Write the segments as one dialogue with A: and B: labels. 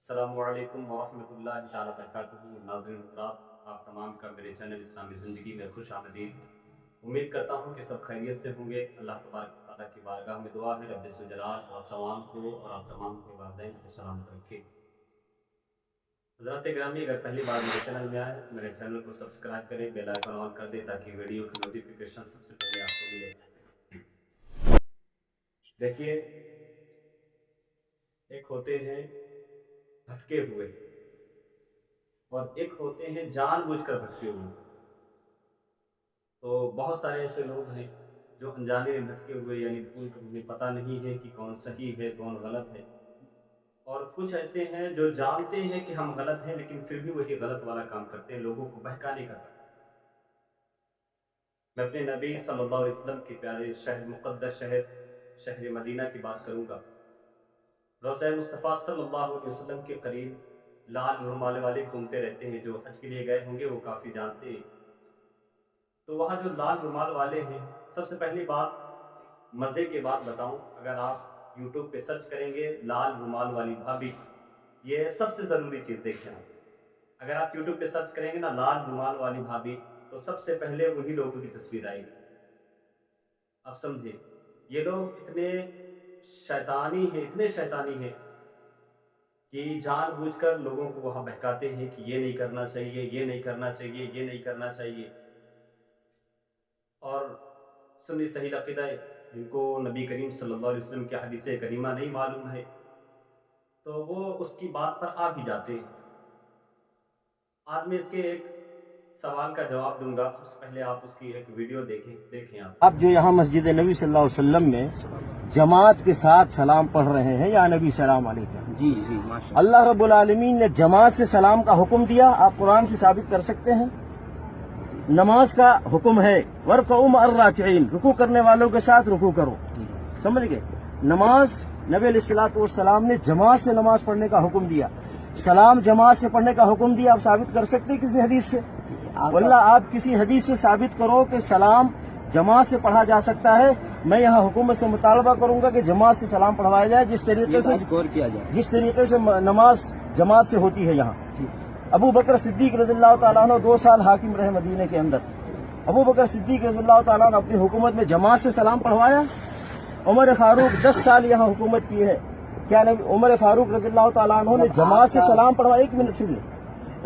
A: السلام علیکم ورحمۃ اللہ تعالیٰ وبرکاتہ۔ ناظرین حضرات، آپ تمام کا میرے چینل اسلامی زندگی میں خوش آمدید۔ امید کرتا ہوں کہ سب خیریت سے ہوں گے۔ اللہ تبارک و تعالیٰ کی بارگاہ میں دعا ہے رب ذوالجلال آپ تمام کو اور آپ تمام کے والدین کو سلامت رکھے۔ حضرات گرامی، اگر پہلی بار میرے چینل میں آئے تو میرے چینل کو سبسکرائب کریں، بیل آئیکن آن کر دیں تاکہ ویڈیو کی نوٹیفیکیشن سب سے پہلے آپ کو ملے۔ دیکھیے، ایک ہوتے ہیں بھٹکے ہوئے اور ایک ہوتے ہیں جان بوجھ کر بھٹکے ہوئے۔ تو بہت سارے ایسے لوگ ہیں جو انجانے میں بھٹکے ہوئے، یعنی انہیں پتہ نہیں ہے کہ کون صحیح ہے کون غلط ہے، اور کچھ ایسے ہیں جو جانتے ہیں کہ ہم غلط ہیں لیکن پھر بھی وہی غلط والا کام کرتے ہیں، لوگوں کو بہکانے کا۔ میں اپنے نبی صلی اللہ علیہ وسلم کے پیارے شہر، مقدس شہر مدینہ کی بات کروں گا۔ روضہ مصطفیٰ صلی اللہ علیہ وسلم کے قریب لال رومال والے گھومتے رہتے ہیں، جو حج کے لیے گئے ہوں گے وہ کافی جانتے ہیں۔ تو وہاں جو لال رومال والے ہیں، سب سے پہلی بات مزے کے بات بتاؤں، اگر آپ یوٹیوب پہ سرچ کریں گے لال رومال والی بھابھی، یہ سب سے ضروری چیز دیکھیں آپ۔ اگر آپ یوٹیوب پہ سرچ کریں گے نا لال رومال والی بھابھی، تو سب سے پہلے وہی لوگوں کی تصویر آئے گی۔ آپ سمجھے، یہ لوگ اتنے شیطانی ہیں کہ جان بوجھ کر لوگوں کو وہاں بہکاتے ہیں کہ یہ نہیں کرنا چاہیے، یہ نہیں کرنا چاہیے، یہ نہیں کرنا چاہیے۔ اور سنی صحیح عقیدہ جن کو نبی کریم صلی اللہ علیہ وسلم کی حدیث کریمہ نہیں معلوم ہے، تو وہ اس کی بات پر آ بھی جاتے ہیں۔ آج میں اس کے ایک سوال کا جواب دوں گا۔ سب سے پہلے آپ اس کی ایک ویڈیو دیکھیں
B: آپ جو یہاں مسجد نبی صلی اللہ علیہ وسلم میں جماعت کے ساتھ سلام پڑھ رہے ہیں، یا نبی سلام علیکم،
C: جی ماشاء
B: اللہ رب العالمین نے جماعت سے سلام کا حکم دیا، آپ قرآن سے ثابت کر سکتے ہیں؟ نماز کا حکم ہے وَارْكَعُوا مَعَ الرَّاكِعِينَ، رکوع کرنے والوں کے ساتھ رکوع کرو، سمجھ گئے؟ نماز نبی علیہ الصلوۃ والسلام نے جماعت سے نماز پڑھنے کا حکم دیا، سلام جماعت سے پڑھنے کا حکم دیا، آپ ثابت کر سکتے ہیں کسی حدیث سے؟ واللہ آپ کسی حدیث سے ثابت کرو کہ سلام جماعت سے پڑھا جا سکتا ہے۔ میں یہاں حکومت سے مطالبہ کروں گا کہ جماعت سے سلام پڑھوایا جائے، جس طریقے سے نماز جماعت سے ہوتی ہے یہاں۔ ابو بکر صدیق رضی اللہ تعالیٰ عنہ 2 سال حاکم رہے مدینے کے اندر، ابو بکر صدیق رضی اللہ تعالیٰ عنہ اپنی حکومت میں جماعت سے سلام پڑھوایا۔ عمر فاروق 10 سال یہاں حکومت کی ہے، کیا عمر فاروق رضی اللہ تعالیٰ عنہ نے جماعت سے سلام پڑھوایا؟ 1 منٹ سنیے۔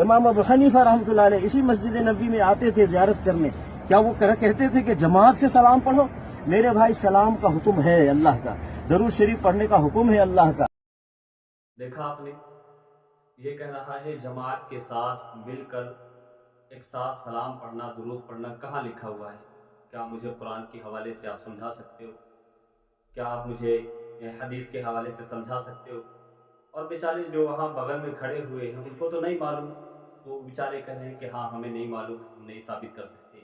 B: امام ابو حنیفہ رحمۃ اللہ علیہ اسی مسجد نبی میں آتے تھے زیارت کرنے، کیا وہ کہتے تھے کہ جماعت سے سلام پڑھو؟ میرے بھائی، سلام کا حکم ہے اللہ کا، درود شریف پڑھنے کا حکم ہے اللہ کا۔
A: دیکھا آپ نے، یہ کہہ رہا ہے جماعت کے ساتھ مل کر ایک ساتھ سلام پڑھنا، درود پڑھنا کہاں لکھا ہوا ہے؟ کیا مجھے قرآن کے حوالے سے آپ سمجھا سکتے ہو؟ کیا آپ مجھے حدیث کے حوالے سے سمجھا سکتے ہو؟ اور بیچارے جو وہاں بغل میں کھڑے ہوئے ہیں ان کو تو نہیں معلوم، وہ بیچارے کہہ رہے ہیں کہ ہاں ہمیں نہیں معلوم، ہم نہیں ثابت کر سکتے،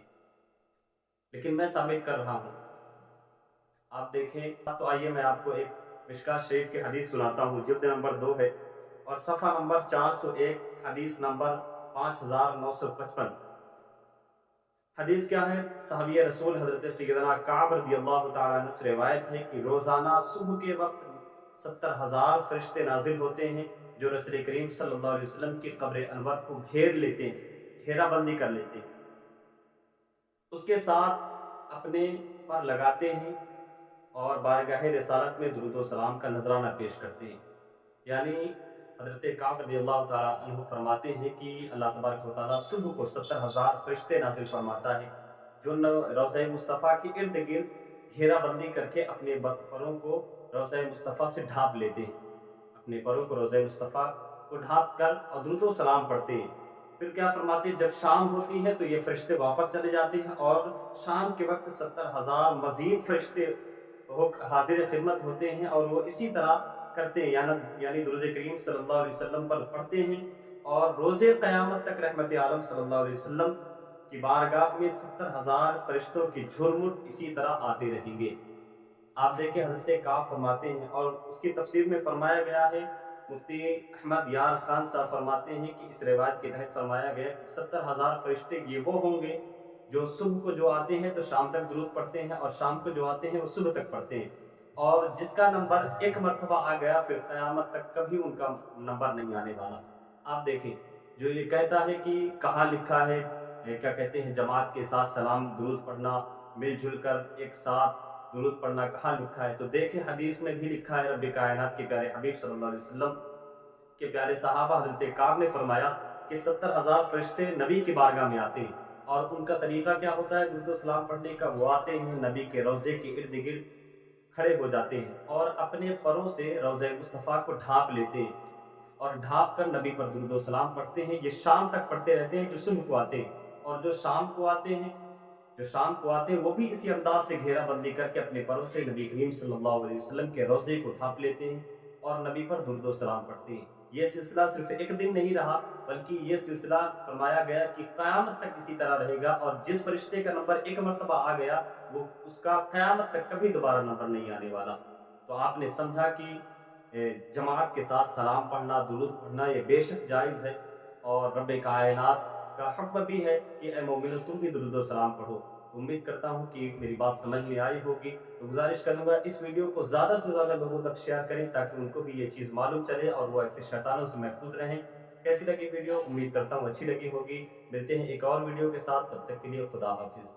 A: لیکن میں ثابت کر رہا ہوں۔ آپ دیکھیں تو آئیے میں آپ کو ایک مشکوٰۃ شریف کی حدیث سناتا ہوں، جلد نمبر 2 ہے اور صفحہ نمبر 401، حدیث نمبر 5955۔ حدیث کیا ہے؟ صحابی رسول حضرت سیدنا کعب رضی اللہ تعالیٰ عنہ سے روایت ہے کہ روزانہ صبح کے وقت 70,000 فرشتے نازل ہوتے ہیں جو رسول کریم صلی اللہ علیہ وسلم کی قبر انور کو گھیر لیتے ہیں، گھیرا بندی کر لیتے ہیں، اس کے ساتھ اپنے پر لگاتے ہیں اور بارگاہ رسالت میں درود و سلام کا نذرانہ پیش کرتے ہیں۔ یعنی حضرت کعب رضی اللہ تعالیٰ عنہ فرماتے ہیں کہ اللہ تبارک و تعالیٰ صبح کو 70,000 فرشتے نازل فرماتا ہے جو روضہ مصطفیٰ کے ارد گرد گھیرا بندی کر کے اپنے پروں کو روضہ مصطفیٰ سے ڈھانپ لیتے ہیں، اپنے پروں کو روضہ مصطفیٰ کو ڈھانپ کر اور درود و سلام پڑھتے ہیں۔ پھر کیا فرماتے ہیں، جب شام ہوتی ہے تو یہ فرشتے واپس چلے جاتے ہیں اور شام کے وقت 70,000 مزید فرشتے حاضر خدمت ہوتے ہیں اور وہ اسی طرح کرتے ہیں، یعنی درود کریم صلی اللہ علیہ وسلم پر پڑھتے ہیں، اور روز قیامت تک رحمت عالم صلی اللہ علیہ وسلم کی بارگاہ میں 70,000 فرشتوں کی جھرمٹ اسی طرح آتے رہیں گے۔ آپ دیکھیں حضرت کعب فرماتے ہیں، اور اس کی تفسیر میں فرمایا گیا ہے، مفتی احمد یار خان صاحب فرماتے ہیں کہ اس روایت کے تحت فرمایا گیا کہ 70,000 فرشتے یہ وہ ہوں گے جو صبح کو جو آتے ہیں تو شام تک درود پڑھتے ہیں، اور شام کو جو آتے ہیں وہ صبح تک پڑھتے ہیں۔ اور جس کا نمبر ایک مرتبہ آ گیا پھر قیامت تک کبھی ان کا نمبر نہیں آنے والا۔ آپ دیکھیں جو یہ کہتا ہے کہ کہاں لکھا ہے کیا کہتے ہیں جماعت کے ساتھ سلام درود پڑھنا، مل جل کر ایک ساتھ درود پڑھنا کہاں لکھا ہے؟ تو دیکھیں حدیث میں بھی لکھا ہے، رب کائنات کے پیارے حبیب صلی اللہ علیہ وسلم کے پیارے صحابہ حضرت کعب نے فرمایا کہ 70,000 فرشتے نبی کی بارگاہ میں آتے ہیں، اور ان کا طریقہ کیا ہوتا ہے درود و سلام پڑھنے کا؟ وہ آتے ہیں نبی کے روضے کے ارد گرد کھڑے ہو جاتے ہیں اور اپنے پروں سے روضہ مصطفیٰ کو ڈھانپ لیتے ہیں اور ڈھانپ کر نبی پر درود و سلام پڑھتے ہیں۔ یہ شام تک پڑھتے رہتے ہیں جو صبح کو آتے ہیں، اور جو شام کو آتے ہیں وہ بھی اسی انداز سے گھیرا بندی کر کے اپنے پروں سے نبی کریم صلی اللہ علیہ وسلم کے روضے کو ڈھانپ لیتے ہیں اور نبی پر درود و سلام پڑھتے ہیں۔ یہ سلسلہ صرف ایک دن نہیں رہا، بلکہ یہ سلسلہ فرمایا گیا کہ قیامت تک اسی طرح رہے گا، اور جس فرشتے کا نمبر ایک مرتبہ آ گیا وہ اس کا قیامت تک کبھی دوبارہ نمبر نہیں آنے والا۔ تو آپ نے سمجھا کہ جماعت کے ساتھ سلام پڑھنا، درود پڑھنا یہ بے شک جائز ہے، اور رب کائنات کا حکم بھی ہے کہ اے مومنو تم بھی درود و سلام پڑھو۔ امید کرتا ہوں کہ میری بات سمجھ میں آئی ہوگی، تو گزارش کروں گا اس ویڈیو کو زیادہ سے زیادہ لوگوں تک شیئر کریں تاکہ ان کو بھی یہ چیز معلوم چلے اور وہ ایسے شیطانوں سے محفوظ رہیں۔ کیسی لگی ویڈیو؟ امید کرتا ہوں اچھی لگی ہوگی۔ ملتے ہیں ایک اور ویڈیو کے ساتھ، تب تک کے لیے خدا حافظ۔